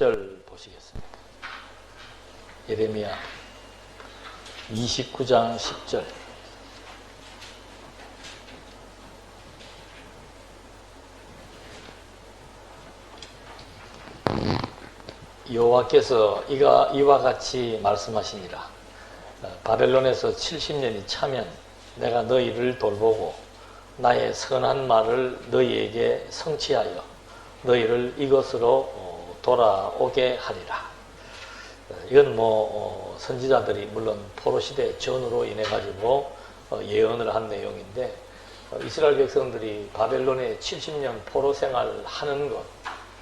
10절 보시겠습니다. 예레미야 29장 10절. 여호와께서 이와 같이 말씀하시니라. 바벨론에서 70년이 차면 내가 너희를 돌보고 나의 선한 말을 너희에게 성취하여 너희를 이것으로 돌아오게 하리라. 이건 선지자들이 물론 포로시대 전으로 인해 가지고 예언을 한 내용인데, 이스라엘 백성들이 바벨론에 70년 포로 생활을 하는 것,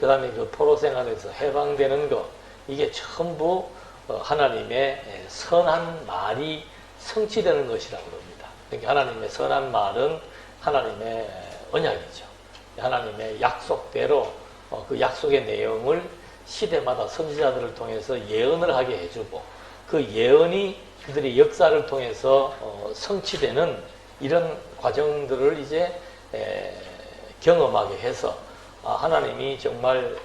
그 다음에 그 포로 생활에서 해방되는 것, 이게 전부 하나님의 선한 말이 성취되는 것이라고 합니다. 그러니까 하나님의 선한 말은 하나님의 언약이죠. 하나님의 약속대로 그 약속의 내용을 시대마다 선지자들을 통해서 예언을 하게 해주고, 그 예언이 그들의 역사를 통해서 성취되는 이런 과정들을 이제 경험하게 해서 하나님이 정말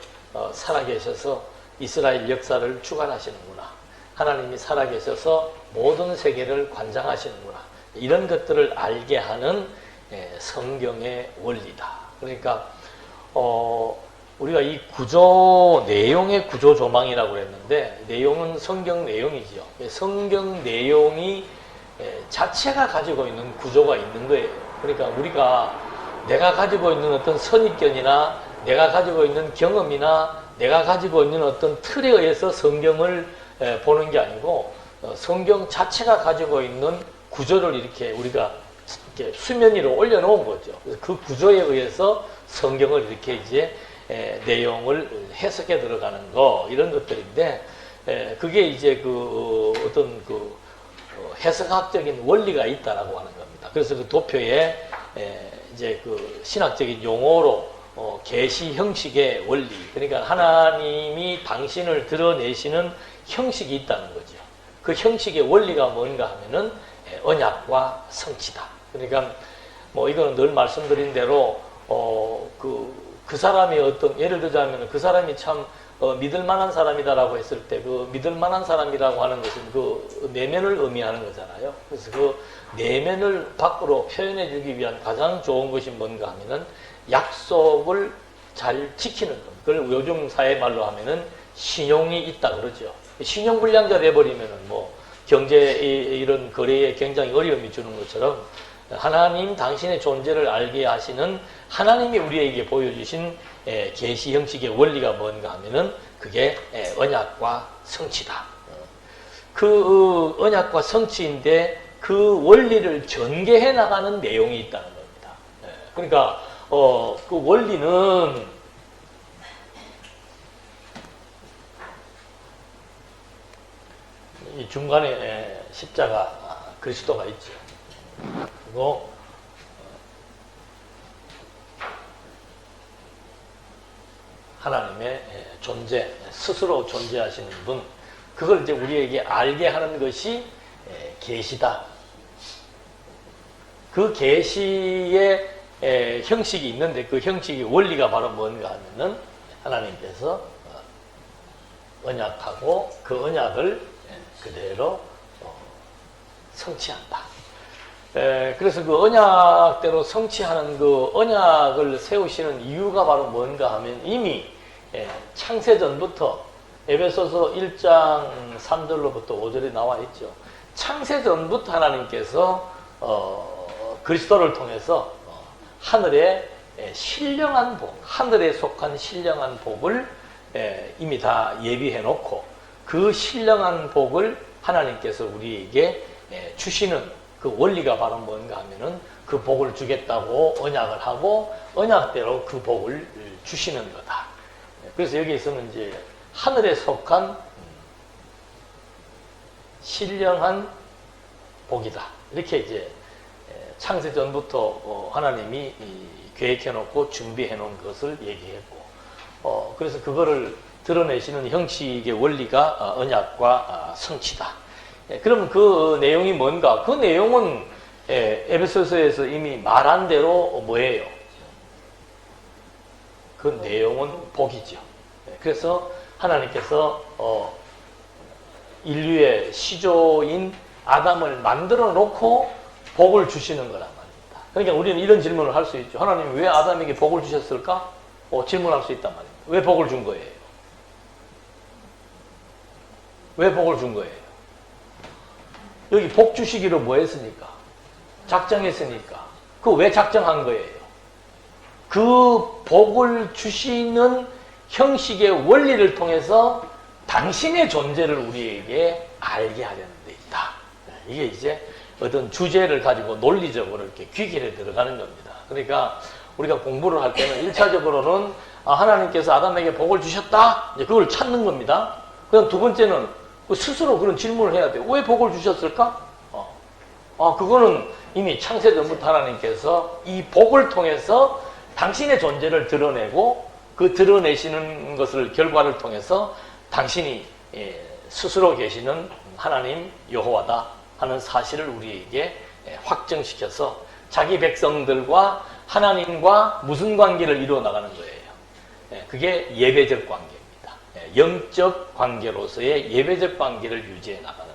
살아계셔서 이스라엘 역사를 주관하시는구나, 하나님이 살아계셔서 모든 세계를 관장하시는구나, 이런 것들을 알게 하는 성경의 원리다. 그러니까 우리가 이 구조 내용의 구조 조망이라고 했는데, 내용은 성경 내용이지요. 성경 내용이 자체가 가지고 있는 구조가 있는 거예요. 그러니까 우리가 내가 가지고 있는 어떤 선입견이나 내가 가지고 있는 경험이나 내가 가지고 있는 어떤 틀에 의해서 성경을 보는 게 아니고, 성경 자체가 가지고 있는 구조를 이렇게 우리가 이렇게 수면 위로 올려놓은 거죠. 그래서 그 구조에 의해서 성경을 이렇게 이제 내용을 해석해 들어가는 거, 이런 것들인데, 그게 이제 어떤 해석학적인 원리가 있다라고 하는 겁니다. 그래서 그 도표에 이제 신학적인 용어로 계시 형식의 원리, 그러니까 하나님이 당신을 드러내시는 형식이 있다는 거죠. 그 형식의 원리가 뭔가 하면은 언약과 성취다. 그러니까 이거는 늘 말씀드린 대로 그 사람이 어떤, 예를 들자면 그 사람이 참 믿을 만한 사람이다라고 했을 때, 그 믿을 만한 사람이라고 하는 것은 그 내면을 의미하는 거잖아요. 그래서 그 내면을 밖으로 표현해 주기 위한 가장 좋은 것이 뭔가 하면은 약속을 잘 지키는 것. 그걸 요즘 사회 말로 하면은 신용이 있다 그러죠. 신용불량자 돼버리면은 경제 이런 거래에 굉장히 어려움이 주는 것처럼, 하나님 당신의 존재를 알게 하시는 하나님이 우리에게 보여주신 계시 형식의 원리가 뭔가 하면은 그게 언약과 성취다. 그 언약과 성취인데 그 원리를 전개해 나가는 내용이 있다는 겁니다. 그러니까 그 원리는 이 중간에 십자가 그리스도가 있죠. 그리고 하나님의 존재, 스스로 존재하시는 분, 그걸 이제 우리에게 알게 하는 것이 계시다. 그 계시의 형식이 있는데, 그 형식의 원리가 바로 뭔가 하면은 하나님께서 언약하고 그 언약을 그대로 성취한다. 그래서 그 언약대로 성취하는 그 언약을 세우시는 이유가 바로 뭔가 하면, 이미 창세전부터 에베소서 1장 3절로부터 5절에 나와 있죠. 창세전부터 하나님께서 그리스도를 통해서 하늘의 신령한 복, 하늘에 속한 신령한 복을 이미 다 예비해 놓고, 그 신령한 복을 하나님께서 우리에게 주시는 그 원리가 바로 뭔가 하면은, 그 복을 주겠다고 언약을 하고 언약대로 그 복을 주시는 거다. 그래서 여기에서는 이제 하늘에 속한 신령한 복이다, 이렇게 이제 창세전부터 하나님이 계획해 놓고 준비해 놓은 것을 얘기했고, 그래서 그거를 드러내시는 형식의 원리가 언약과 성취다. 그럼 그 내용이 뭔가? 그 내용은 에베소서에서 이미 말한 대로 뭐예요? 그 내용은 복이죠. 그래서 하나님께서 인류의 시조인 아담을 만들어 놓고 복을 주시는 거란 말입니다. 그러니까 우리는 이런 질문을 할 수 있죠. 하나님이 왜 아담에게 복을 주셨을까? 질문할 수 있단 말입니다. 왜 복을 준 거예요? 왜 복을 준 거예요? 여기 복 주시기로 뭐 했으니까? 작정했으니까. 그거 왜 작정한 거예요? 그 복을 주시는 형식의 원리를 통해서 당신의 존재를 우리에게 알게 하려는 데 있다. 이게 이제 어떤 주제를 가지고 논리적으로 이렇게 귀결에 들어가는 겁니다. 그러니까 우리가 공부를 할 때는 1차적으로는 하나님께서 아담에게 복을 주셨다. 이제 그걸 찾는 겁니다. 그다음 두 번째는 스스로 그런 질문을 해야 돼요. 왜 복을 주셨을까? 그거는 이미 창세 전부터 하나님께서 이 복을 통해서 당신의 존재를 드러내고 그 드러내시는 것을 결과를 통해서 당신이 스스로 계시는 하나님 여호와다 하는 사실을 우리에게 확정시켜서 자기 백성들과 하나님과 무슨 관계를 이루어 나가는 거예요. 그게 예배적 관계입니다. 영적 관계로서의 예배적 관계를 유지해 나가는 것.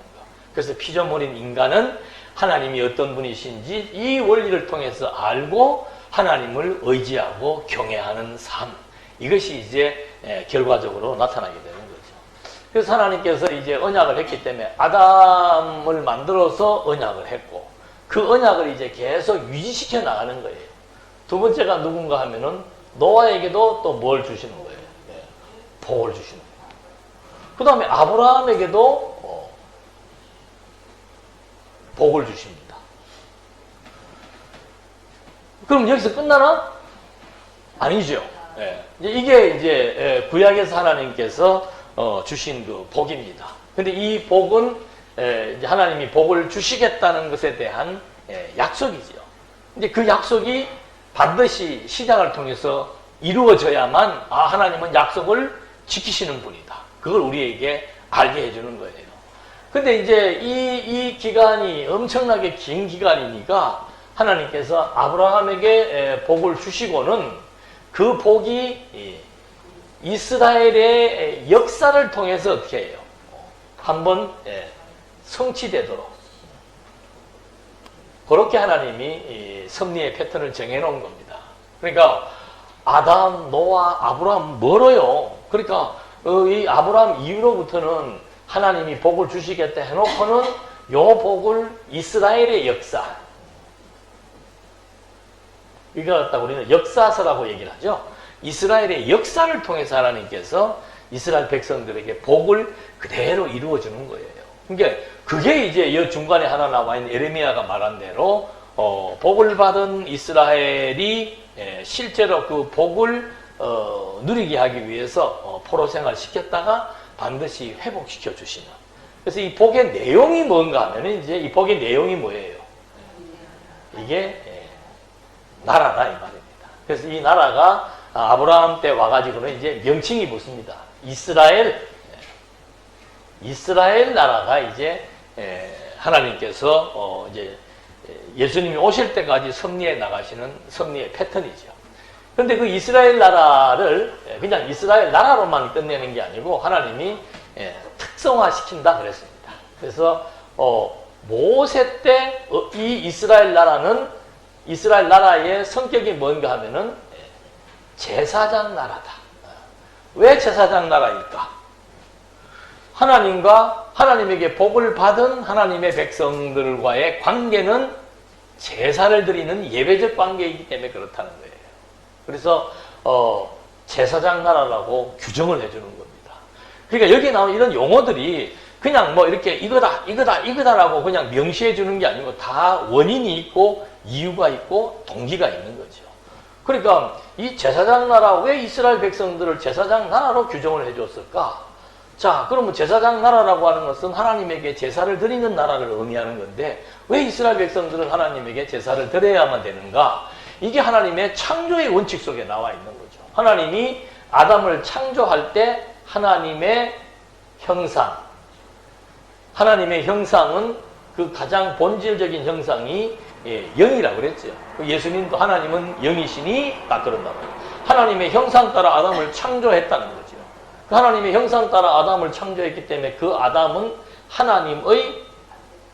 그래서 피조물인 인간은 하나님이 어떤 분이신지 이 원리를 통해서 알고 하나님을 의지하고 경외하는 삶. 이것이 이제 결과적으로 나타나게 되는 거죠. 그래서 하나님께서 이제 언약을 했기 때문에 아담을 만들어서 언약을 했고 그 언약을 이제 계속 유지시켜 나가는 거예요. 두 번째가 누군가 하면은 노아에게도 또 뭘 주시는 거예요? 복을 주시는 거예요. 그 다음에 아브라함에게도 복을 주십니다. 그럼 여기서 끝나나? 아니죠. 이게 이제 구약에서 하나님께서 주신 그 복입니다. 근데 이 복은 이제 하나님이 복을 주시겠다는 것에 대한 약속이죠. 근데 그 약속이 반드시 시장을 통해서 이루어져야만 하나님은 약속을 지키시는 분이다. 그걸 우리에게 알게 해주는 거예요. 근데 이제 이 기간이 엄청나게 긴 기간이니까 하나님께서 아브라함에게 복을 주시고는 그 복이 이스라엘의 역사를 통해서 어떻게 해요? 한번 성취되도록 그렇게 하나님이 섭리의 패턴을 정해놓은 겁니다. 그러니까 아담, 노아, 아브라함 멀어요. 그러니까 이 아브라함 이후로부터는 하나님이 복을 주시겠다 해놓고는 요 복을 이스라엘의 역사, 이거 갖다 우리는 역사서라고 얘기를 하죠. 이스라엘의 역사를 통해서 하나님께서 이스라엘 백성들에게 복을 그대로 이루어주는 거예요. 그러니까 그게 이제 이 중간에 하나 나와 있는 에레미야가 말한 대로 복을 받은 이스라엘이 실제로 그 복을 누리게 하기 위해서 포로 생활 시켰다가 반드시 회복시켜 주시는. 그래서 이 복의 내용이 뭔가 하면 이제 이 복의 내용이 뭐예요? 이게 나라다 이 말입니다. 그래서 이 나라가 아브라함 때 와가지고는 이제 명칭이 붙습니다. 이스라엘 나라가 이제 하나님께서 이제 예수님이 오실 때까지 섭리해 나가시는 섭리의 패턴이죠. 그런데 그 이스라엘 나라를 그냥 이스라엘 나라로만 끝내는 게 아니고 하나님이 특성화시킨다 그랬습니다. 그래서 모세 때 이 이스라엘 나라의 성격이 뭔가 하면은 제사장 나라다. 왜 제사장 나라일까? 하나님과 하나님에게 복을 받은 하나님의 백성들과의 관계는 제사를 드리는 예배적 관계이기 때문에 그렇다는 거예요. 그래서 제사장 나라라고 규정을 해주는 겁니다. 그러니까 여기에 나온 이런 용어들이 그냥 뭐 이렇게 이거다라고 그냥 명시해 주는 게 아니고 다 원인이 있고 이유가 있고 동기가 있는 거죠. 그러니까 이 제사장 나라, 왜 이스라엘 백성들을 제사장 나라로 규정을 해줬을까? 자, 그러면 제사장 나라라고 하는 것은 하나님에게 제사를 드리는 나라를 의미하는 건데 왜 이스라엘 백성들은 하나님에게 제사를 드려야만 되는가? 이게 하나님의 창조의 원칙 속에 나와 있는 거죠. 하나님이 아담을 창조할 때 하나님의 형상, 하나님의 형상은 그 가장 본질적인 형상이 영이라고 그랬죠. 예수님도 하나님은 영이시니 딱 그런다고. 하나님의 형상 따라 아담을 창조했다는 거죠. 그 하나님의 형상 따라 아담을 창조했기 때문에 그 아담은 하나님의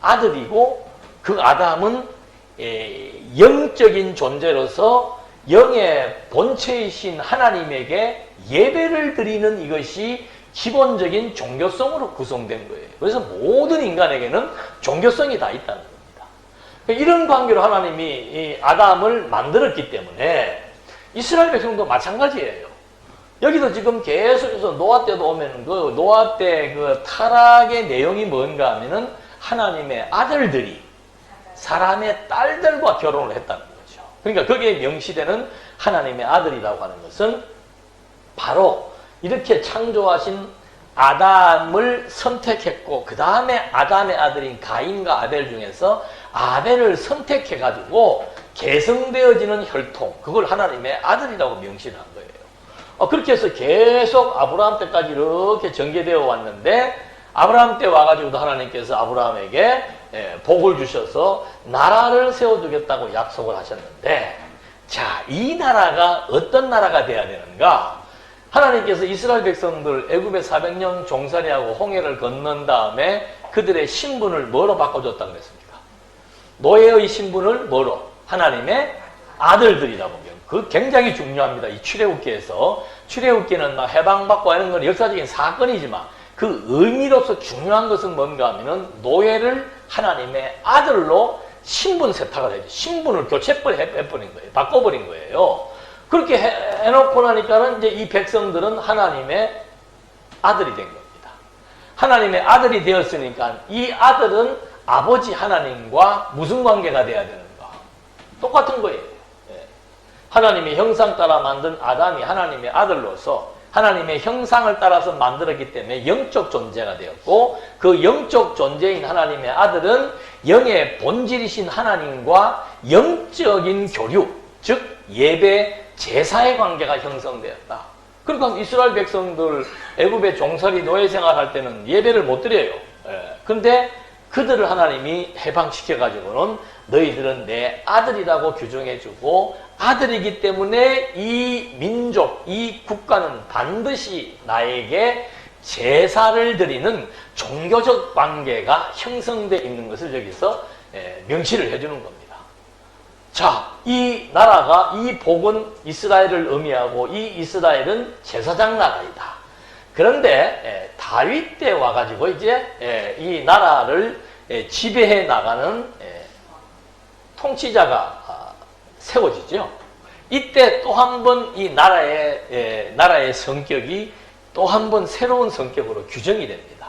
아들이고 그 아담은 영적인 존재로서 영의 본체이신 하나님에게 예배를 드리는 이것이 기본적인 종교성으로 구성된 거예요. 그래서 모든 인간에게는 종교성이 다 있다는 겁니다. 이런 관계로 하나님이 이 아담을 만들었기 때문에 이스라엘 백성도 마찬가지예요. 여기도 지금 계속해서 노아 때도 오면 그 노아 때 그 타락의 내용이 뭔가 하면은 하나님의 아들들이 사람의 딸들과 결혼을 했다는 거죠. 그러니까 거기에 명시되는 하나님의 아들이라고 하는 것은 바로 이렇게 창조하신 아담을 선택했고 그 다음에 아담의 아들인 가인과 아벨 중에서 아벨을 선택해가지고 계승되어지는 혈통, 그걸 하나님의 아들이라고 명시를 한 거예요. 그렇게 해서 계속 아브라함 때까지 이렇게 전개되어 왔는데 아브라함 때 와가지고도 하나님께서 아브라함에게 복을 주셔서 나라를 세워주겠다고 약속을 하셨는데, 자, 이 나라가 어떤 나라가 돼야 되는가? 하나님께서 이스라엘 백성들 애굽에 400년 종살이하고 홍해를 건넌 다음에 그들의 신분을 뭐로 바꿔줬다고 그랬습니까? 노예의 신분을 뭐로? 하나님의 아들들이라고 보면. 그 굉장히 중요합니다. 이 출애굽기에서. 출애굽기는 막 해방받고 하는 건 역사적인 사건이지만 그 의미로서 중요한 것은 뭔가 하면은 노예를 하나님의 아들로 신분 세탁을 해야지. 신분을 교체해버린 거예요. 바꿔버린 거예요. 그렇게 해놓고 나니까는 이제 이 백성들은 하나님의 아들이 된 겁니다. 하나님의 아들이 되었으니까 이 아들은 아버지 하나님과 무슨 관계가 돼야 되는가? 똑같은 거예요. 하나님의 형상 따라 만든 아담이 하나님의 아들로서 하나님의 형상을 따라서 만들었기 때문에 영적 존재가 되었고, 그 영적 존재인 하나님의 아들은 영의 본질이신 하나님과 영적인 교류, 즉 예배, 제사의 관계가 형성되었다. 그러니까 이스라엘 백성들 애굽의 종살이 노예 생활할 때는 예배를 못 드려요. 그런데 그들을 하나님이 해방시켜가지고는 너희들은 내 아들이라고 규정해주고, 아들이기 때문에 이 민족, 이 국가는 반드시 나에게 제사를 드리는 종교적 관계가 형성되어 있는 것을 여기서 명시를 해주는 겁니다. 자, 이 나라가, 이 복은 이스라엘을 의미하고 이 이스라엘은 제사장 나라이다. 그런데 다윗 때 와가지고 이제 이 나라를 지배해 나가는 통치자가 세워지죠. 이때 또 한 번 이 나라의 성격이 또 한 번 새로운 성격으로 규정이 됩니다.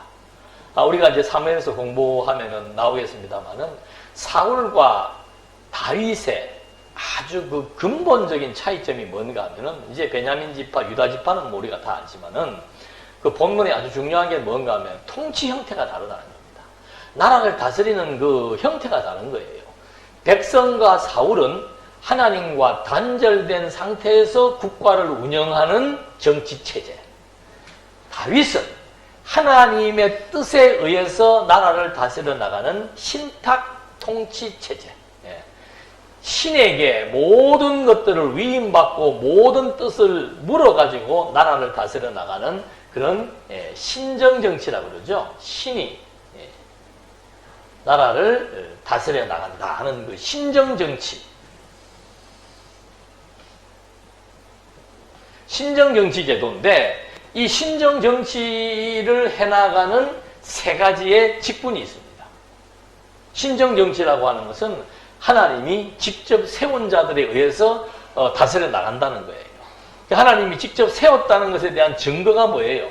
우리가 이제 사무엘서 공부하면은 나오겠습니다만은 사울과 다윗의 아주 그 근본적인 차이점이 뭔가 하면은, 이제 베냐민 지파, 유다 지파는 뭐 우리가 다 알지만은 그 본문에 아주 중요한 게 뭔가 하면 통치 형태가 다르다는 겁니다. 나라를 다스리는 그 형태가 다른 거예요. 백성과 사울은 하나님과 단절된 상태에서 국가를 운영하는 정치체제. 다윗은 하나님의 뜻에 의해서 나라를 다스려 나가는 신탁 통치체제. 신에게 모든 것들을 위임받고 모든 뜻을 물어가지고 나라를 다스려 나가는 그런 신정정치라고 그러죠. 신이 나라를 다스려 나간다 하는 그 신정정치. 신정정치 제도인데, 이 신정정치를 해나가는 세 가지의 직분이 있습니다. 신정정치라고 하는 것은 하나님이 직접 세운 자들에 의해서 다스려 나간다는 거예요. 하나님이 직접 세웠다는 것에 대한 증거가 뭐예요?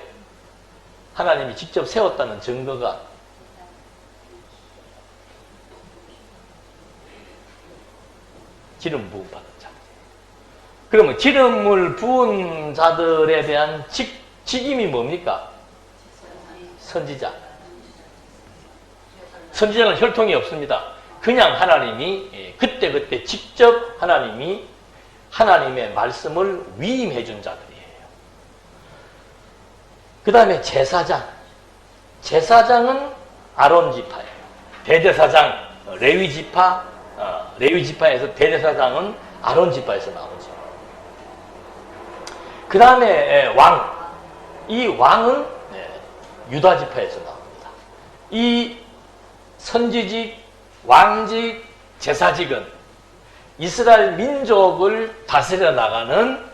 하나님이 직접 세웠다는 증거가 기름 부음 받은 자. 그러면 기름을 부은 자들에 대한 직임이 뭡니까? 선지자. 선지자는 혈통이 없습니다. 그냥 하나님이 그때그때 직접 하나님이 하나님의 말씀을 위임해 준 자들이에요. 그 다음에 제사장. 제사장은 아론 지파예요. 대제사장, 레위 지파, 레위 지파에서 대제사장은 아론 지파에서 나오죠. 그 다음에 왕. 이 왕은 유다 지파에서 나옵니다. 이 선지직, 왕직, 제사직은 이스라엘 민족을 다스려 나가는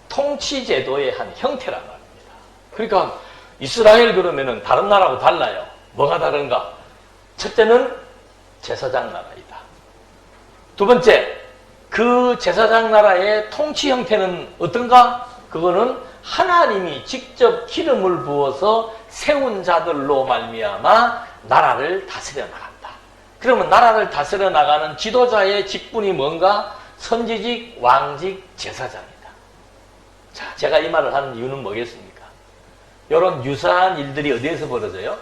통치 제도의 한 형태란 말입니다. 그러니까 이스라엘 그러면은 다른 나라하고 달라요. 뭐가 다른가? 첫째는 제사장 나라이다. 두 번째, 그 제사장 나라의 통치 형태는 어떤가? 그거는 하나님이 직접 기름을 부어서 세운 자들로 말미암아 나라를 다스려 나간다. 그러면 나라를 다스려 나가는 지도자의 직분이 뭔가? 선지직, 왕직, 제사장이다. 자, 제가 이 말을 하는 이유는 뭐겠습니까? 이런 유사한 일들이 어디에서 벌어져요?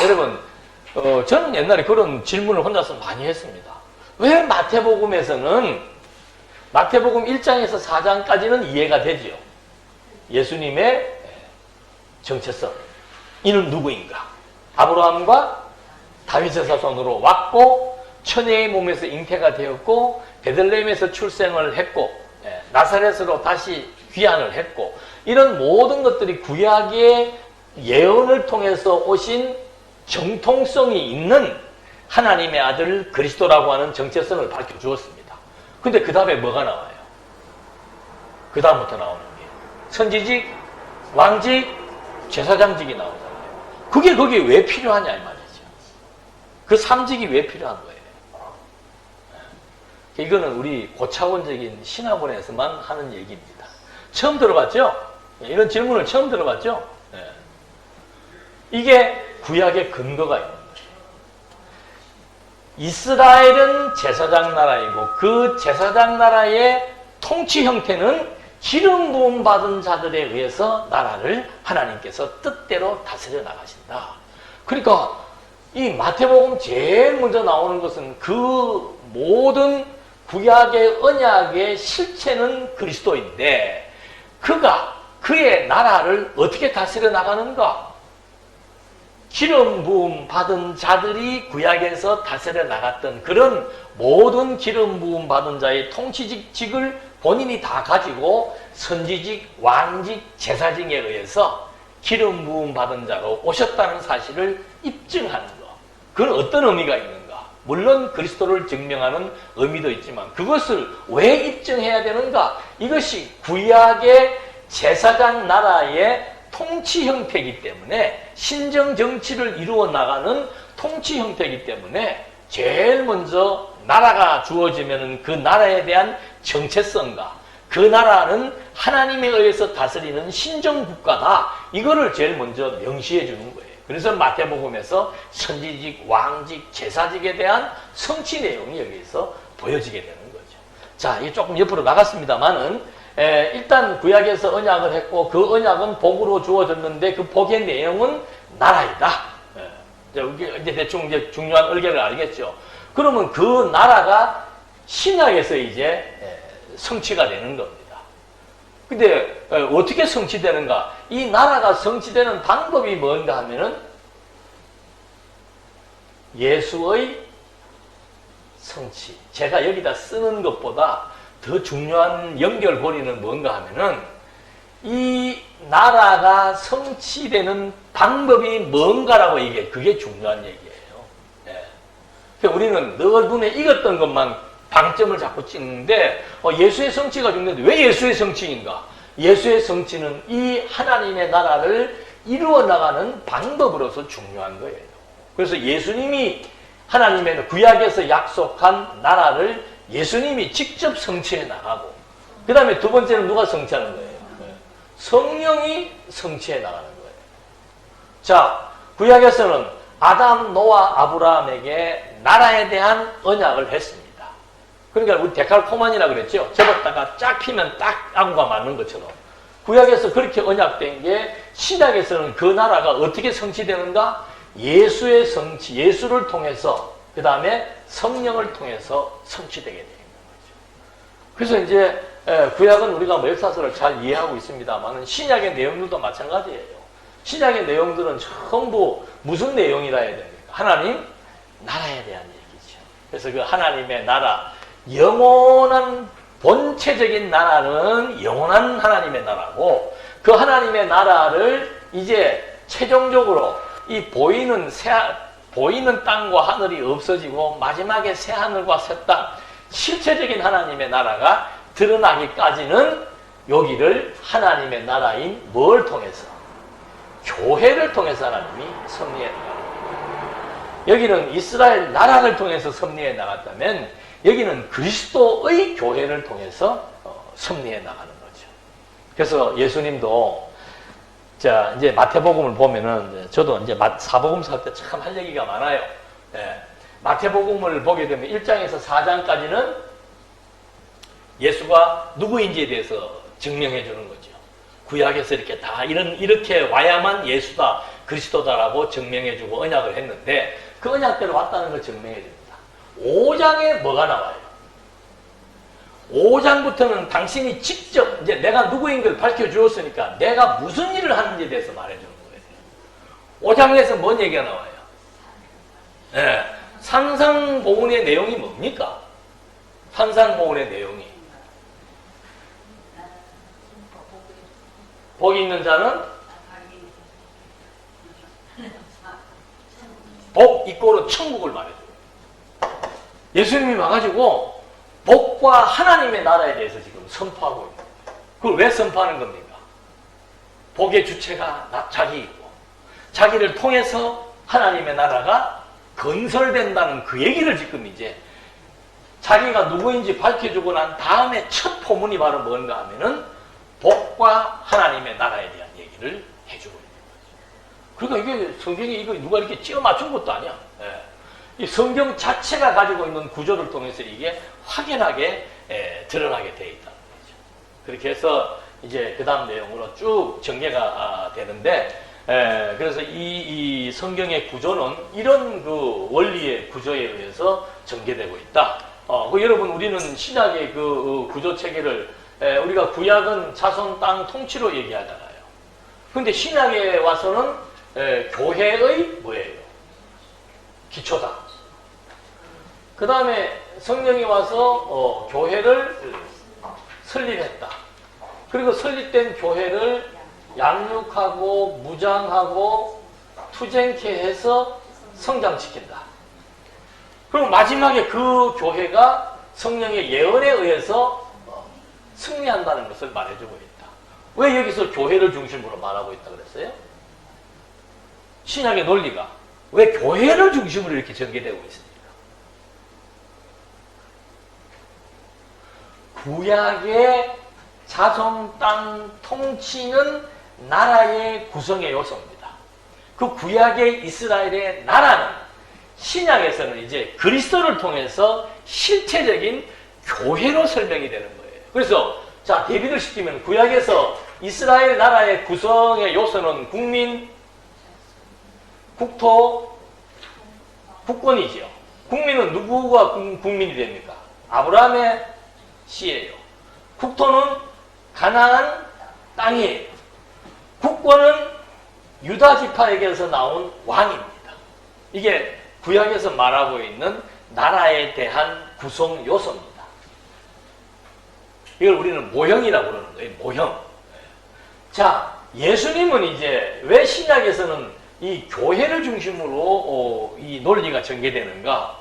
여러분, 저는 옛날에 그런 질문을 혼자서 많이 했습니다. 왜 마태복음에서는 마태복음 1장에서 4장까지는 이해가 되지요. 예수님의 정체성. 이는 누구인가? 아브라함과 다윗의 자손으로 왔고 처녀의 몸에서 잉태가 되었고 베들레헴에서 출생을 했고 나사렛으로 다시 귀환을 했고 이런 모든 것들이 구약의 예언을 통해서 오신 정통성이 있는 하나님의 아들 그리스도라고 하는 정체성을 밝혀주었습니다. 근데 그 다음에 뭐가 나와요? 그 다음부터 나오는 게 선지직, 왕직, 제사장직이 나오잖아요. 그게 거기에 왜 필요하냐 이 말이죠. 그 삼직이 왜 필요한 거예요? 이거는 우리 고차원적인 신학원에서만 하는 얘기입니다. 처음 들어봤죠? 이런 질문을 처음 들어봤죠? 이게 구약의 근거가 있는 거예요. 이스라엘은 제사장 나라이고 그 제사장 나라의 통치 형태는 기름 부음 받은 자들에 의해서 나라를 하나님께서 뜻대로 다스려 나가신다. 그러니까 이 마태복음 제일 먼저 나오는 것은 그 모든 구약의 언약의 실체는 그리스도인데 그가 그의 나라를 어떻게 다스려 나가는가? 기름 부음 받은 자들이 구약에서 다스려 나갔던 그런 모든 기름 부음 받은 자의 통치직을 본인이 다 가지고 선지직, 왕직, 제사직에 의해서 기름 부음 받은 자로 오셨다는 사실을 입증하는 것. 그건 어떤 의미가 있는가? 물론 그리스도를 증명하는 의미도 있지만 그것을 왜 입증해야 되는가? 이것이 구약의 제사장 나라의 통치 형태이기 때문에 신정 정치를 이루어 나가는 통치 형태이기 때문에 제일 먼저 나라가 주어지면 그 나라에 대한 정체성과 그 나라는 하나님에 의해서 다스리는 신정국가다. 이거를 제일 먼저 명시해 주는 거예요. 그래서 마태복음에서 선지직, 왕직, 제사직에 대한 성취 내용이 여기서 보여지게 되는 거죠. 자, 이게 조금 옆으로 나갔습니다만은 일단 구약에서 언약을 했고 그 언약은 복으로 주어졌는데 그 복의 내용은 나라이다. 이제 대충 이제 중요한 얼개를 알겠죠. 그러면 그 나라가 신약에서 이제 성취가 되는 겁니다. 근데 어떻게 성취되는가? 이 나라가 성취되는 방법이 뭔가 하면은 예수의 성취. 제가 여기다 쓰는 것보다 더 중요한 연결고리는 뭔가 하면은 이 나라가 성취되는 방법이 뭔가라고 그게 중요한 얘기예요. 그러니까 우리는 늘 눈에 익었던 것만 방점을 자꾸 찍는데 예수의 성취가 중요한데 왜 예수의 성취인가? 예수의 성취는 이 하나님의 나라를 이루어 나가는 방법으로서 중요한 거예요. 그래서 예수님이 하나님의 구약에서 약속한 나라를 예수님이 직접 성취해 나가고 그 다음에 두 번째는 누가 성취하는 거예요? 성령이 성취해 나가는 거예요. 자, 구약에서는 아담, 노아, 아브라함에게 나라에 대한 언약을 했습니다. 그러니까 우리 데칼코만이라 그랬죠. 접었다가 쫙 피면 딱 안과 맞는 것처럼 구약에서 그렇게 언약된 게 신약에서는 그 나라가 어떻게 성취되는가? 예수의 성취, 예수를 통해서 그 다음에 성령을 통해서 성취되게 되는 거죠. 그래서 이제 구약은 우리가 역사서를 잘 이해하고 있습니다만 신약의 내용들도 마찬가지예요. 신약의 내용들은 전부 무슨 내용이라 해야 됩니까? 하나님 나라에 대한 얘기죠. 그래서 그 하나님의 나라, 영원한 본체적인 나라는 영원한 하나님의 나라고 그 하나님의 나라를 이제 최종적으로 이 보이는 땅과 하늘이 없어지고 마지막에 새 하늘과 새 땅, 실체적인 하나님의 나라가 드러나기까지는 여기를 하나님의 나라인 뭘 통해서? 교회를 통해서 하나님이 섭리해 나가는 거예요. 여기는 이스라엘 나라를 통해서 섭리해 나갔다면 여기는 그리스도의 교회를 통해서 섭리해 나가는 거죠. 그래서 예수님도 자, 이제 마태복음을 보면은, 저도 이제 사복음서 할 때 참 할 얘기가 많아요. 예. 마태복음을 보게 되면 1장에서 4장까지는 예수가 누구인지에 대해서 증명해 주는 거죠. 구약에서 이렇게 다 이렇게 와야만 예수다, 그리스도다라고 증명해 주고 언약을 했는데, 그 언약대로 왔다는 걸 증명해 줍니다. 5장에 뭐가 나와요? 5장부터는 당신이 직접 이제 내가 누구인 걸 밝혀주었으니까 내가 무슨 일을 하는지에 대해서 말해주는 거예요. 5장에서 뭔 얘기가 나와요? 네. 산상보훈의 내용이 뭡니까? 산상보훈의 내용이 복 있는 자는 복 이꼬로 천국을 말해줘요. 예수님이 와가지고 복과 하나님의 나라에 대해서 지금 선포하고 있는 거예요. 그걸 왜 선포하는 겁니까? 복의 주체가 자기이고 자기를 통해서 하나님의 나라가 건설된다는 그 얘기를 지금 이제 자기가 누구인지 밝혀주고 난 다음에 첫 포문이 바로 뭔가 하면은 복과 하나님의 나라에 대한 얘기를 해주고 있는 거죠. 그러니까 이게 성경이 이거 누가 이렇게 찌어 맞춘 것도 아니야. 예. 이 성경 자체가 가지고 있는 구조를 통해서 이게 확연하게 드러나게 되어 있다는 거죠. 그렇게 해서 이제 그 다음 내용으로 쭉 전개가 되는데, 그래서 이 성경의 구조는 이런 그 원리의 구조에 의해서 전개되고 있다. 여러분, 우리는 신약의 그 구조 체계를 우리가 구약은 자손 땅 통치로 얘기하잖아요. 근데 신약에 와서는 교회의 뭐예요? 기초다. 그 다음에 성령이 와서 교회를 설립했다. 그리고 설립된 교회를 양육하고 무장하고 투쟁케 해서 성장시킨다. 그리고 마지막에 그 교회가 성령의 예언에 의해서 승리한다는 것을 말해주고 있다. 왜 여기서 교회를 중심으로 말하고 있다 그랬어요? 신약의 논리가 왜 교회를 중심으로 이렇게 전개되고 있습니까? 구약의 자손 땅 통치는 나라의 구성의 요소입니다. 그 구약의 이스라엘의 나라는 신약에서는 이제 그리스도를 통해서 실체적인 교회로 설명이 되는 거예요. 그래서 자, 대비를 시키면 구약에서 이스라엘 나라의 구성의 요소는 국민, 국토, 국권이죠. 국민은 누구가 국민이 됩니까? 아브라함의 씨예요. 국토는 가나안 땅이에요. 국권은 유다 지파에게서 나온 왕입니다. 이게 구약에서 말하고 있는 나라에 대한 구성 요소입니다. 이걸 우리는 모형이라고 그러는 거예요. 모형. 자, 예수님은 이제 왜 신약에서는 이 교회를 중심으로 이 논리가 전개되는가?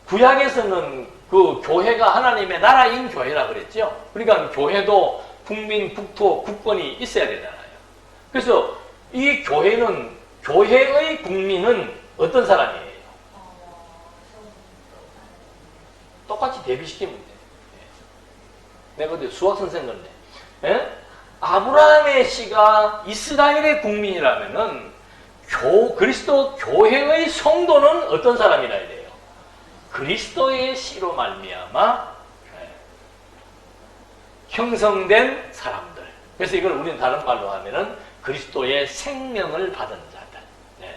구약에서는 그 교회가 하나님의 나라인 교회라 그랬죠. 그러니까 교회도 국민, 국토, 국권이 있어야 되잖아요. 그래서 이 교회는, 교회의 국민은 어떤 사람이에요? 똑같이 대비시키면 돼. 내가 어디 수학 선생 같네. 예? 아브라함의 씨가 이스라엘의 국민이라면은 그리스도 교회의 성도는 어떤 사람이라 해야 돼요? 그리스도의 씨로 말미암아 형성된 사람들. 그래서 이걸 우리는 다른 말로 하면은 그리스도의 생명을 받은 자들. 네.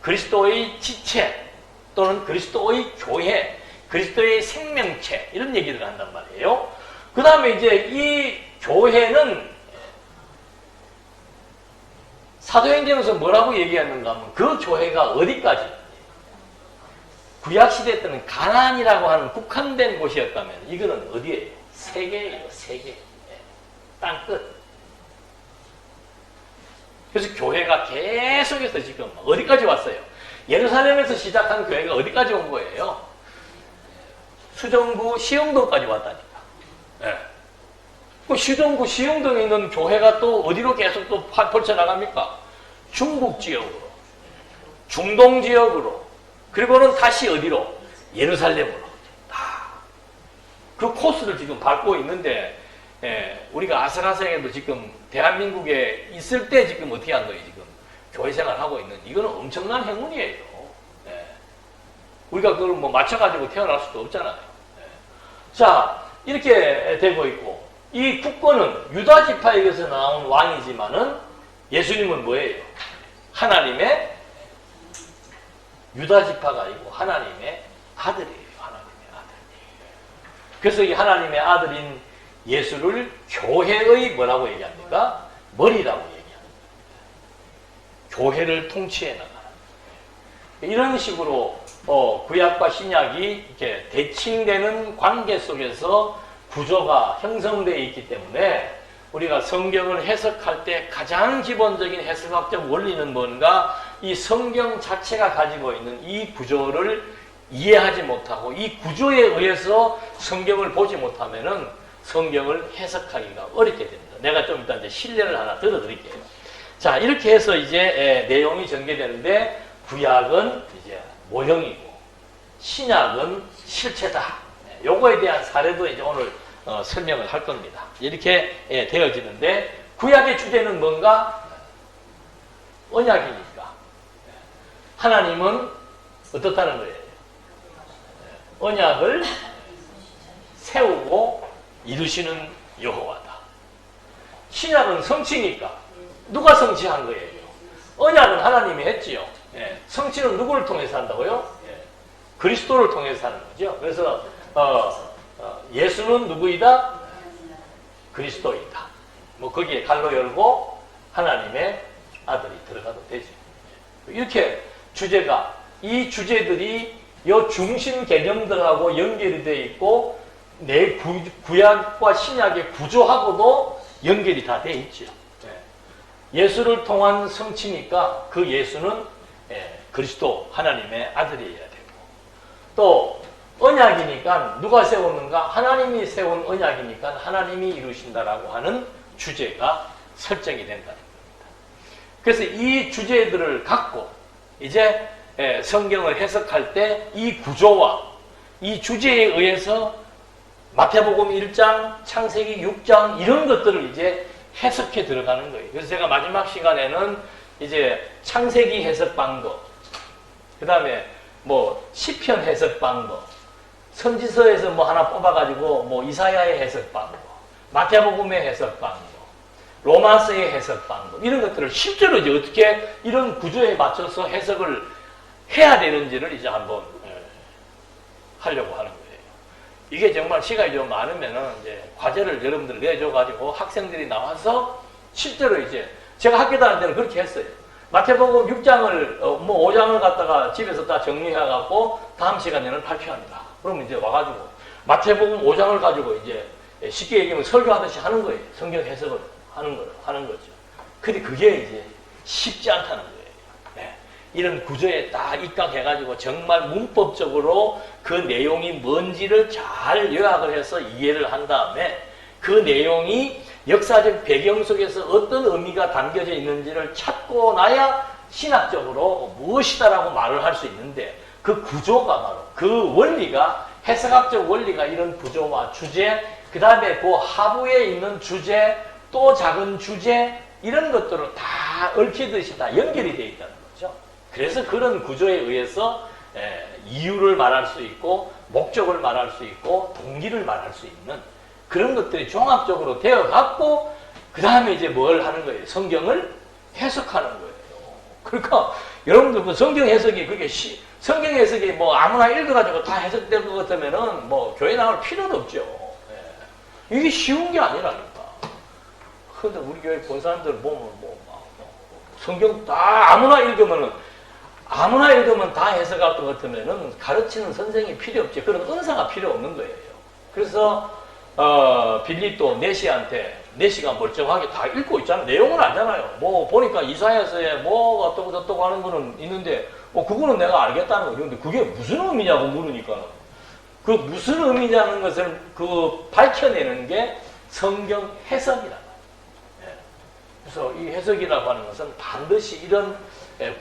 그리스도의 지체 또는 그리스도의 교회, 그리스도의 생명체 이런 얘기를 한단 말이에요. 그 다음에 이제 이 교회는 사도행전에서 뭐라고 얘기하는가 하면 그 교회가 어디까지? 구약시대 때는 가나안이라고 하는 국한된 곳이었다면 이거는 어디예요? 세계예요. 세계. 땅끝. 그래서 교회가 계속해서 지금 어디까지 왔어요? 예루살렘에서 시작한 교회가 어디까지 온 거예요? 수정구 시흥동까지 왔다니까. 네. 그 시정구 시흥동에 있는 교회가 또 어디로 계속 또 펼쳐나갑니까? 중국 지역으로, 중동 지역으로, 그리고는 다시 어디로? 예루살렘으로. 다. 그 코스를 지금 밟고 있는데, 우리가 아슬아슬하게도 지금 대한민국에 있을 때 지금 어떻게 한 거예요? 지금 교회 생활하고 있는, 이거는 엄청난 행운이에요. 우리가 그걸 뭐 맞춰가지고 태어날 수도 없잖아요. 자, 이렇게 되고 있고, 이 국권은 유다 지파에게서 나온 왕이지만은 예수님은 뭐예요? 하나님의, 유다 지파가 아니고 하나님의 아들이에요. 하나님의 아들. 그래서 이 하나님의 아들인 예수를 교회의 뭐라고 얘기합니까? 머리라고 얘기합니다. 교회를 통치해 나가는. 이런 식으로 구약과 신약이 이렇게 대칭되는 관계 속에서 구조가 형성되어 있기 때문에 우리가 성경을 해석할 때 가장 기본적인 해석학적 원리는 뭔가, 이 성경 자체가 가지고 있는 이 구조를 이해하지 못하고 이 구조에 의해서 성경을 보지 못하면은 성경을 해석하기가 어렵게 됩니다. 내가 좀 이따 이제 실례를 하나 들어드릴게요. 자, 이렇게 해서 이제 내용이 전개되는데, 구약은 이제 모형이고 신약은 실체다. 요거에 대한 사례도 이제 오늘 설명을 할 겁니다. 이렇게 되어지는데, 구약의 주제는 뭔가? 언약이니까. 하나님은 어떻다는 거예요? 언약을 세우고 이루시는 여호와다. 신약은 성취니까 누가 성취한 거예요? 언약은 하나님이 했지요. 성취는 누구를 통해서 한다고요? 그리스도를 통해서 하는 거죠. 그래서 예수는 누구이다? 그리스도이다. 뭐 거기에 갈로 열고 하나님의 아들이 들어가도 되죠. 이렇게 주제가, 이 주제들이 이 중심 개념들하고 연결이 되어 있고 내 구약과 신약의 구조하고도 연결이 다 되어 있죠. 예수를 통한 성취니까 그 예수는 그리스도 하나님의 아들이어야 되고, 또 언약이니까 누가 세웠는가? 하나님이 세운 언약이니까 하나님이 이루신다라고 하는 주제가 설정이 된다는 겁니다. 그래서 이 주제들을 갖고 이제 성경을 해석할 때 이 구조와 이 주제에 의해서 마태복음 1장, 창세기 6장 이런 것들을 이제 해석해 들어가는 거예요. 그래서 제가 마지막 시간에는 이제 창세기 해석 방법, 그 다음에 뭐 시편 해석 방법, 선지서에서 뭐 하나 뽑아가지고 뭐 이사야의 해석 방법, 마태복음의 해석 방법, 로마서의 해석 방법, 이런 것들을 실제로 이제 어떻게 이런 구조에 맞춰서 해석을 해야 되는지를 이제 한번 하려고 하는 거예요. 이게 정말 시간이 좀 많으면은 이제 과제를 여러분들 내줘가지고 학생들이 나와서 실제로 이제 제가 학교 다닐 때는 그렇게 했어요. 마태복음 6장을, 뭐 5장을 갖다가 집에서 다 정리해갖고 다음 시간에는 발표합니다. 그러면 이제 와가지고 마태복음 5장을 가지고 이제 쉽게 얘기하면 설교하듯이 하는 거예요. 성경 해석을 하는 거죠. 근데 그게 이제 쉽지 않다는 거예요. 이런 구조에 딱 입각해가지고 정말 문법적으로 그 내용이 뭔지를 잘 요약을 해서 이해를 한 다음에 그 내용이 역사적 배경 속에서 어떤 의미가 담겨져 있는지를 찾고 나야 신학적으로 무엇이다라고 말을 할 수 있는데, 그 구조가 바로 그 원리가, 해석학적 원리가 이런 구조와 주제, 그 다음에 그 하부에 있는 주제, 또 작은 주제, 이런 것들을 다 얽히듯이 다 연결이 되어 있다는 거죠. 그래서 그런 구조에 의해서 이유를 말할 수 있고 목적을 말할 수 있고 동기를 말할 수 있는 그런 것들이 종합적으로 되어갖고 그 다음에 이제 뭘 하는 거예요? 성경을 해석하는 거예요. 그러니까 여러분들 그 성경 해석이 그게 성경 해석이 뭐 아무나 읽어가지고 다 해석될 것 같으면은 뭐 교회 나올 필요도 없죠. 이게 쉬운 게 아니라니까. 근데 우리 교회 본 사람들 보면 성경 다 아무나 읽으면 다 해석할 것 같으면은 가르치는 선생이 필요 없지. 그런 은사가 필요 없는 거예요. 그래서 빌립도 네시한테 내시가 멀쩡하게 다 읽고 있잖아요. 내용은 알잖아요. 뭐 보니까 이사야서에 뭐 어떠고 저떠고 하는 거는 있는데 그거는 내가 알겠다는 거죠. 근데 그게 무슨 의미냐고 물으니까 그 무슨 의미냐는 것을 그 밝혀내는 게 성경 해석이라고. 그래서 이 해석이라고 하는 것은 반드시 이런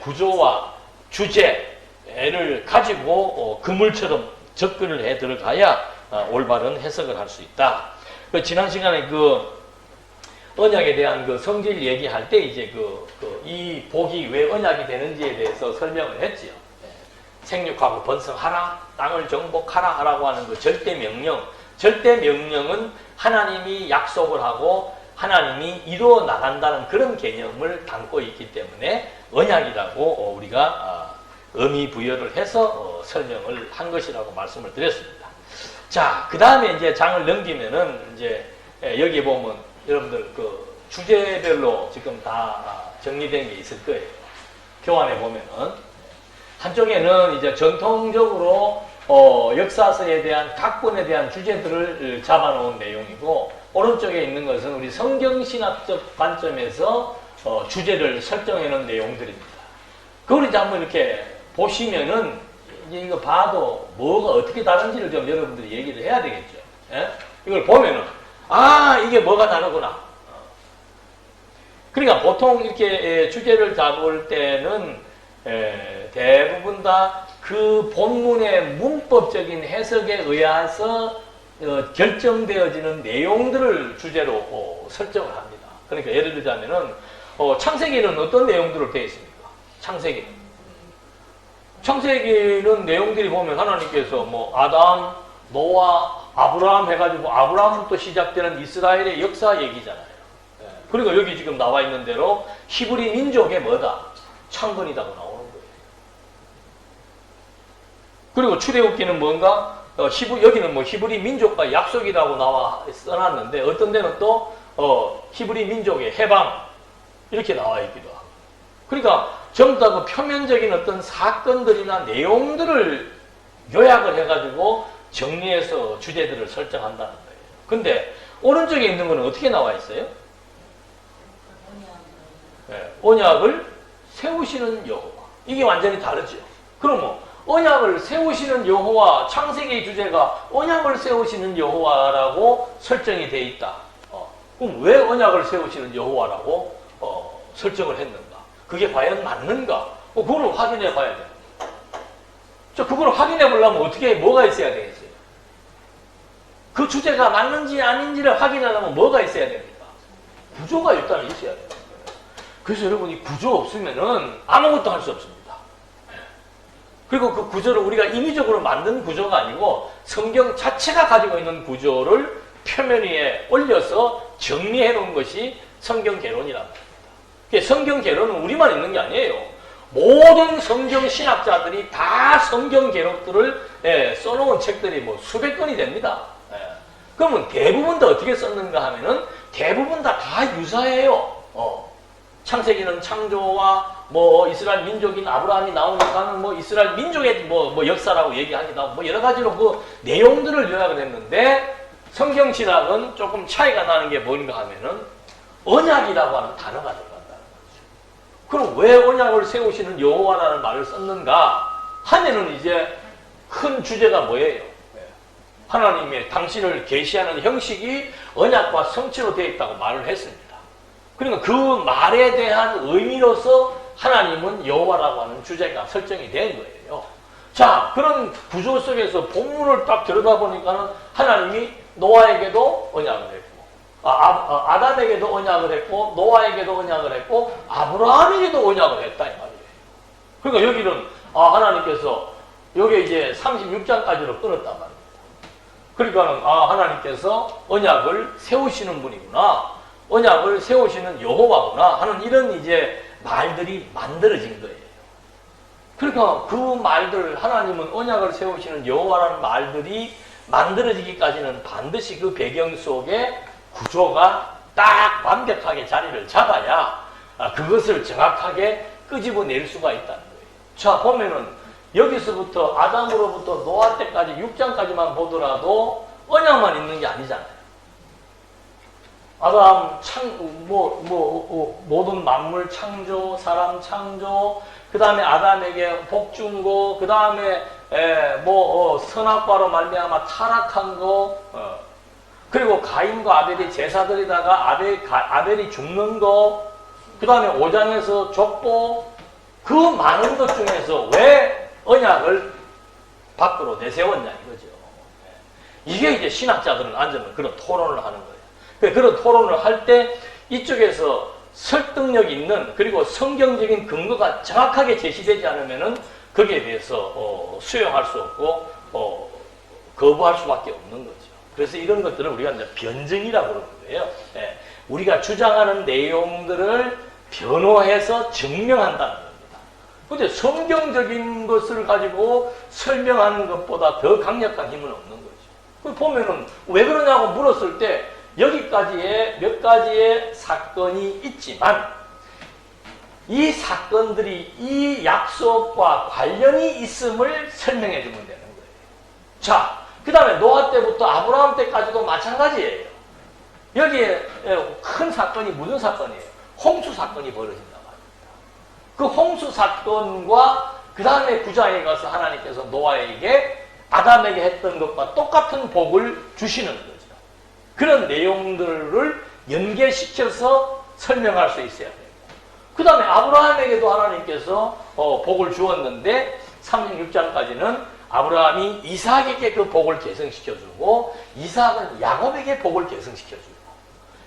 구조와 주제를 가지고 그물처럼 접근을 해 들어가야 올바른 해석을 할 수 있다. 지난 시간에 그 언약에 대한 그 성질 얘기할 때 이제 이 복이 왜 언약이 되는지에 대해서 설명을 했지요. 생육하고 번성하라, 땅을 정복하라 하라고 하는 그 절대 명령. 절대 명령은 하나님이 약속을 하고 하나님이 이루어 나간다는 그런 개념을 담고 있기 때문에 언약이라고 우리가 의미 부여를 해서 설명을 한 것이라고 말씀을 드렸습니다. 자, 그 다음에 이제 장을 넘기면은 이제 여기 보면 여러분들 그 주제별로 지금 다 정리된 게 있을 거예요. 교환해 보면은 한쪽에는 이제 전통적으로 역사서에 대한 각본에 대한 주제들을 잡아놓은 내용이고 오른쪽에 있는 것은 우리 성경신학적 관점에서 주제를 설정해 놓은 내용들입니다. 그걸 이제 한번 이렇게 보시면은 이제 이거 봐도 뭐가 어떻게 다른지를 좀 여러분들이 얘기를 해야 되겠죠. 예? 이걸 보면은 이게 뭐가 다르구나. 그러니까 보통 이렇게 주제를 잡을 때는 대부분 다 그 본문의 문법적인 해석에 의해서 결정되어지는 내용들을 주제로 설정을 합니다. 그러니까 예를 들자면은 창세기는 어떤 내용들로 되어 있습니까? 창세기는 내용들이 보면 하나님께서 뭐 아담, 노아, 아브라함 해가지고 아브라함부터 시작되는 이스라엘의 역사 얘기잖아요. 그리고 여기 지금 나와 있는 대로 히브리 민족의 뭐다? 창건이라고 나오는 거예요. 그리고 출애굽기는 뭔가 여기는 뭐 히브리 민족과 약속이라고 써놨는데 어떤 데는 또 히브리 민족의 해방 이렇게 나와 있기도 하고. 그러니까 전부 다 그 표면적인 어떤 사건들이나 내용들을 요약을 해가지고 정리해서 주제들을 설정한다는 거예요. 근데 오른쪽에 있는 거는 어떻게 나와 있어요? 언약을 세우시는 여호와. 이게 완전히 다르죠. 그럼 뭐 언약을 세우시는 여호와, 창세기 주제가 언약을 세우시는 여호와라고 설정이 돼 있다. 그럼 왜 언약을 세우시는 여호와라고 설정을 했는가? 그게 과연 맞는가? 그걸 확인해 봐야 돼요. 그걸 확인해 보려면 뭐가 있어야 되겠어요? 그 주제가 맞는지 아닌지를 확인하려면 뭐가 있어야 됩니까? 구조가 일단 있어야 돼요. 그래서 여러분 이 구조 없으면은 아무것도 할 수 없습니다. 그리고 그 구조를 우리가 인위적으로 만든 구조가 아니고 성경 자체가 가지고 있는 구조를 표면 위에 올려서 정리해 놓은 것이 성경 개론이라고 합니다. 성경 개론은 우리만 있는 게 아니에요. 모든 성경 신학자들이 다 성경 개론들을 써놓은 책들이 뭐 수백 건이 됩니다. 그러면 대부분 다 어떻게 썼는가 하면은 대부분 다 유사해요. 창세기는 창조와 뭐 이스라엘 민족인 아브라함이 나오니까는 뭐 이스라엘 민족의 뭐 역사라고 얘기하기도 하고 뭐 여러 가지로 그 내용들을 요약을 했는데 성경 신학은 조금 차이가 나는 게 뭔가 하면은 언약이라고 하는 단어가 들어간다는 거죠. 그럼 왜 언약을 세우시는 여호와라는 말을 썼는가 하면은 이제 큰 주제가 뭐예요? 하나님의 당신을 계시하는 형식이 언약과 성취로 되어 있다고 말을 했습니다. 그러니까 그 말에 대한 의미로서 하나님은 여호와라고 하는 주제가 설정이 된 거예요. 자, 그런 구조 속에서 본문을 딱 들여다보니까는 하나님이 노아에게도 언약을 했고, 아담에게도 언약을 했고, 노아에게도 언약을 했고, 아브라함에게도 언약을 했다 이 말이에요. 그러니까 여기는 하나님께서 여기 이제 36장까지로 끊었단 말입니다. 그러니까는 하나님께서 언약을 세우시는 분이구나. 언약을 세우시는 여호와구나 하는 이런 이제 말들이 만들어진 거예요. 그러니까 그 말들, 하나님은 언약을 세우시는 여호와라는 말들이 만들어지기까지는 반드시 그 배경 속에 구조가 딱 완벽하게 자리를 잡아야 그것을 정확하게 끄집어낼 수가 있다는 거예요. 자, 보면은 여기서부터 아담으로부터 노아 때까지 6장까지만 보더라도 언약만 있는 게 아니잖아요. 아담 모든 만물 창조, 사람 창조, 그 다음에 아담에게 복 준 거, 그 다음에 선악과로 말미암아 타락한 거, 그리고 가인과 아벨이 제사드리다가 아벨이 죽는 거, 그 다음에 5장에서 족보, 그 많은 것 중에서 왜 언약을 밖으로 내세웠냐 이거죠. 이게 이제 신학자들은 앉으면 그런 토론을 하는 거예요. 그런 토론을 할 때 이쪽에서 설득력 있는 그리고 성경적인 근거가 정확하게 제시되지 않으면은 거기에 대해서 수용할 수 없고 거부할 수밖에 없는 거죠. 그래서 이런 것들을 우리가 이제 변증이라고 그러는 거예요. 예. 우리가 주장하는 내용들을 변호해서 증명한다는 겁니다. 근데 성경적인 것을 가지고 설명하는 것보다 더 강력한 힘은 없는 거죠. 그 보면은 왜 그러냐고 물었을 때 여기까지의 몇 가지의 사건이 있지만 이 사건들이 이 약속과 관련이 있음을 설명해 주면 되는 거예요. 자, 그 다음에 노아 때부터 아브라함 때까지도 마찬가지예요. 여기에 큰 사건이 무슨 사건이에요? 홍수 사건이 벌어진단 말입니다. 그 홍수 사건과 그 다음에 9장에 가서 하나님께서 노아에게 아담에게 했던 것과 똑같은 복을 주시는 거죠. 그런 내용들을 연계시켜서 설명할 수 있어야 돼요. 그 다음에 아브라함에게도 하나님께서 복을 주었는데 36장까지는 아브라함이 이삭에게 그 복을 계승시켜주고 이삭은 야곱에게 복을 계승시켜주고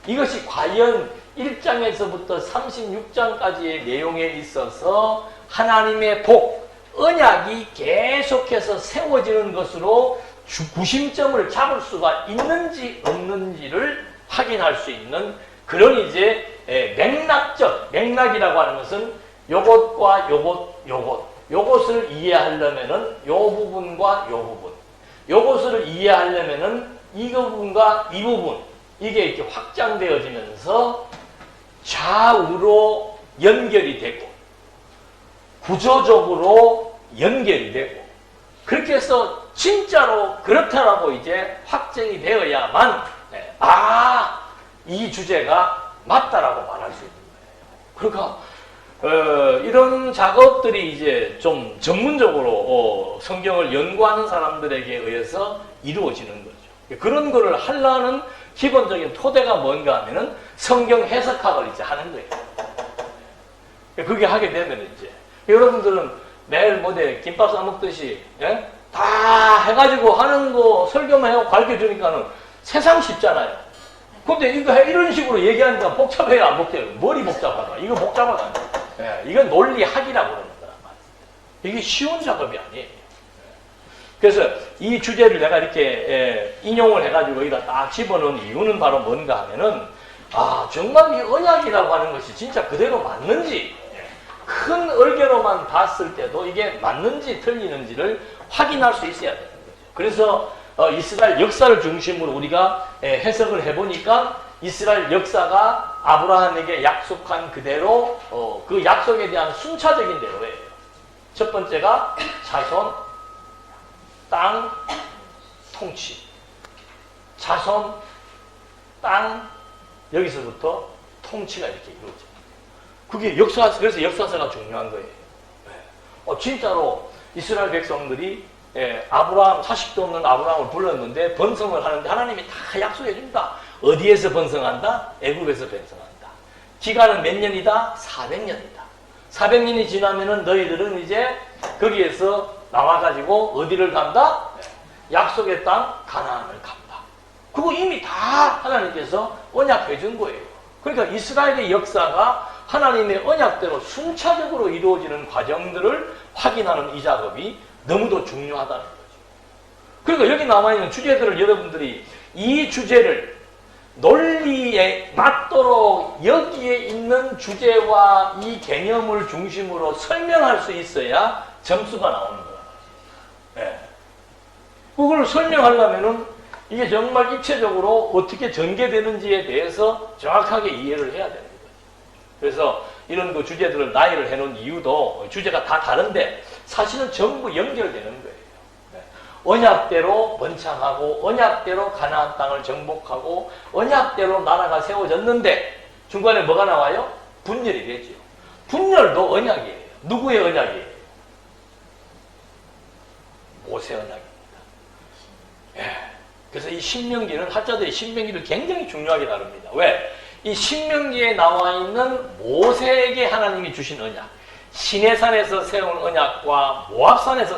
이것이 과연 1장에서부터 36장까지의 내용에 있어서 하나님의 복, 언약이 계속해서 세워지는 것으로 구심점을 잡을 수가 있는지 없는지를 확인할 수 있는 그런 이제 맥락이라고 하는 것은 요것과 요것을 이해하려면은 요 부분과 요 부분, 요것을 이해하려면은 이 부분과 이 부분, 이게 이렇게 확장되어지면서 좌우로 연결이 되고 구조적으로 연결이 되고 그렇게 해서 진짜로 그렇다라고 이제 확정이 되어야만 이 주제가 맞다라고 말할 수 있는 거예요. 그러니까 이런 작업들이 이제 좀 전문적으로 성경을 연구하는 사람들에게 의해서 이루어지는 거죠. 그런 거를 하려는 기본적인 토대가 뭔가 하면은 성경 해석학을 이제 하는 거예요. 그게 하게 되면 이제 여러분들은 매일 김밥 싸먹듯이 다 해가지고 하는 거 설교만 해고 가르쳐 주니까는 세상 쉽잖아요. 근데 이런 식으로 얘기하니까 복잡해요, 안 복잡해요? 머리 복잡하다. 이거 복잡하다. 이건 논리학이라고 그러는 거란 말이에요. 이게 쉬운 작업이 아니에요. 그래서 이 주제를 내가 이렇게 인용을 해가지고 여기다 딱 집어넣은 이유는 바로 뭔가 하면은 정말 이 언약이라고 하는 것이 진짜 그대로 맞는지 큰 얼개로만 봤을 때도 이게 맞는지 틀리는지를 확인할 수 있어야 되는 거죠. 그래서 이스라엘 역사를 중심으로 우리가 해석을 해보니까 이스라엘 역사가 아브라함에게 약속한 그대로 그 약속에 대한 순차적인 대로예요. 첫 번째가 자손, 땅, 통치. 자손, 땅, 여기서부터 통치가 이렇게 이루어져요. 그게 그래서 역사서가 중요한 거예요. 진짜로 이스라엘 백성들이 아브라함, 자식도 없는 아브라함을 불렀는데 번성을 하는데 하나님이 다 약속해 줍니다. 어디에서 번성한다? 애굽에서 번성한다. 기간은 몇 년이다? 400년이다. 400년이 지나면은 너희들은 이제 거기에서 나와가지고 어디를 간다? 약속의 땅 가나안을 간다. 그거 이미 다 하나님께서 언약해 준 거예요. 그러니까 이스라엘의 역사가 하나님의 언약대로 순차적으로 이루어지는 과정들을 확인하는 이 작업이 너무도 중요하다는 거죠. 그러니까 여기 남아있는 주제들을 여러분들이 이 주제를 논리에 맞도록 여기에 있는 주제와 이 개념을 중심으로 설명할 수 있어야 점수가 나오는 거예요. 그걸 설명하려면은 이게 정말 입체적으로 어떻게 전개되는지에 대해서 정확하게 이해를 해야 되는 거죠. 그래서 이런 그 주제들을 나열을 해놓은 이유도 주제가 다 다른데 사실은 전부 연결되는 거예요. 언약대로 번창하고 언약대로 가나안 땅을 정복하고 언약대로 나라가 세워졌는데 중간에 뭐가 나와요? 분열이 되죠. 분열도 언약이에요. 누구의 언약이에요? 모세 언약입니다. 예. 그래서 이 신명기는 학자들이 신명기를 굉장히 중요하게 다룹니다. 왜? 이 신명기에 나와 있는 모세에게 하나님이 주신 언약, 시내산에서 세운 언약과 모압산에서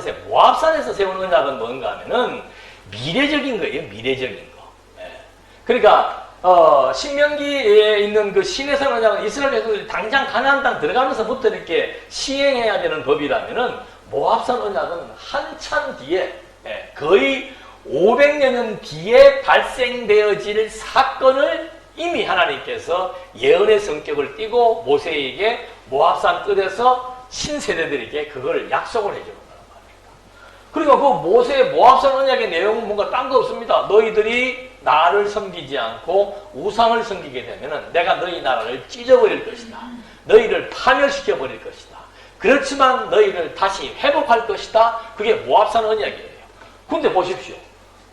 세운 언약은 뭔가 하면은 미래적인 거예요. 미래적인 거. 예. 그러니까 신명기에 있는 그 시내산 언약은 이스라엘 백성들이 당장 가나안 땅 들어가면서부터 이렇게 시행해야 되는 법이라면은 모압산 언약은 한참 뒤에, 예, 거의 500여 년 뒤에 발생되어질 사건을 이미 하나님께서 예언의 성격을 띠고 모세에게 모압산 끝에서 신세대들에게 그걸 약속을 해주는 거란 말입니다. 그러니까 그 모세의 모압산 언약의 내용은 뭔가 딴 거 없습니다. 너희들이 나를 섬기지 않고 우상을 섬기게 되면은 내가 너희 나라를 찢어버릴 것이다. 너희를 파멸시켜 버릴 것이다. 그렇지만 너희를 다시 회복할 것이다. 그게 모압산 언약이에요. 근데 보십시오.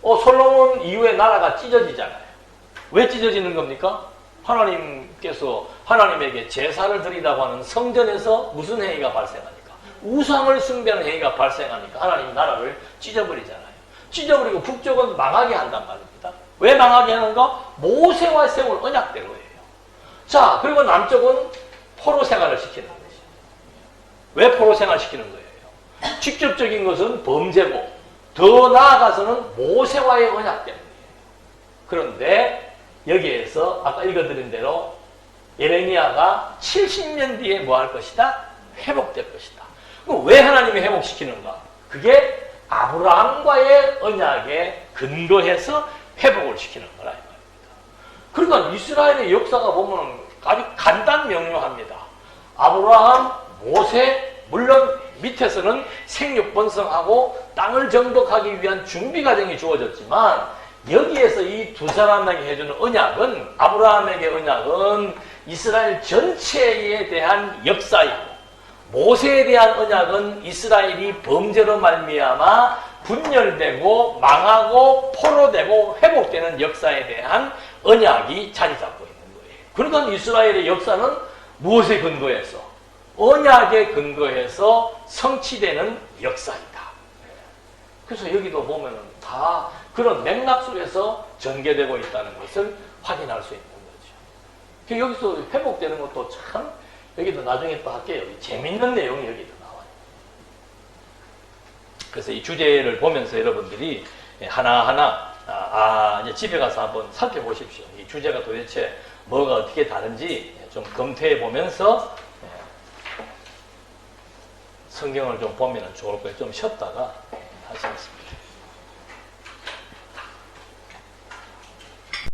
솔로몬 이후에 나라가 찢어지잖아요. 왜 찢어지는 겁니까? 하나님께서 하나님에게 제사를 드리라고 하는 성전에서 무슨 행위가 발생하니까? 우상을 숭배하는 행위가 발생하니까 하나님 나라를 찢어버리잖아요. 찢어버리고 북쪽은 망하게 한단 말입니다. 왜 망하게 하는가? 모세와 세운 언약대로예요. 자, 그리고 남쪽은 포로 생활을 시키는 거죠. 왜 포로 생활 시키는 거예요? 직접적인 것은 범죄고 더 나아가서는 모세와의 언약 때문이에요. 그런데 여기에서 아까 읽어드린 대로 예레미야가 70년 뒤에 뭐 할 것이다? 회복될 것이다. 그럼 왜 하나님이 회복시키는가? 그게 아브라함과의 언약에 근거해서 회복을 시키는 거라 이 말입니다. 그러니까 이스라엘의 역사가 보면 아주 간단명료합니다. 아브라함, 모세, 물론 밑에서는 생육번성하고 땅을 정복하기 위한 준비 과정이 주어졌지만 여기에서 이 두 사람에게 해주는 언약은, 아브라함에게 언약은 이스라엘 전체에 대한 역사이고 모세에 대한 언약은 이스라엘이 범죄로 말미암아 분열되고 망하고 포로되고 회복되는 역사에 대한 언약이 자리 잡고 있는 거예요. 그러니까 이스라엘의 역사는 무엇에 근거해서? 언약에 근거해서 성취되는 역사이다. 그래서 여기도 보면은 다 그런 맥락 속에서 전개되고 있다는 것을 확인할 수 있는 거죠. 여기서 회복되는 것도 참, 여기도 나중에 또 할게요. 재밌는 내용이 여기도 나와요. 그래서 이 주제를 보면서 여러분들이 하나하나 이제 집에 가서 한번 살펴보십시오. 이 주제가 도대체 뭐가 어떻게 다른지 좀 검토해 보면서 성경을 좀 보면 좋을 거예요. 좀 쉬었다가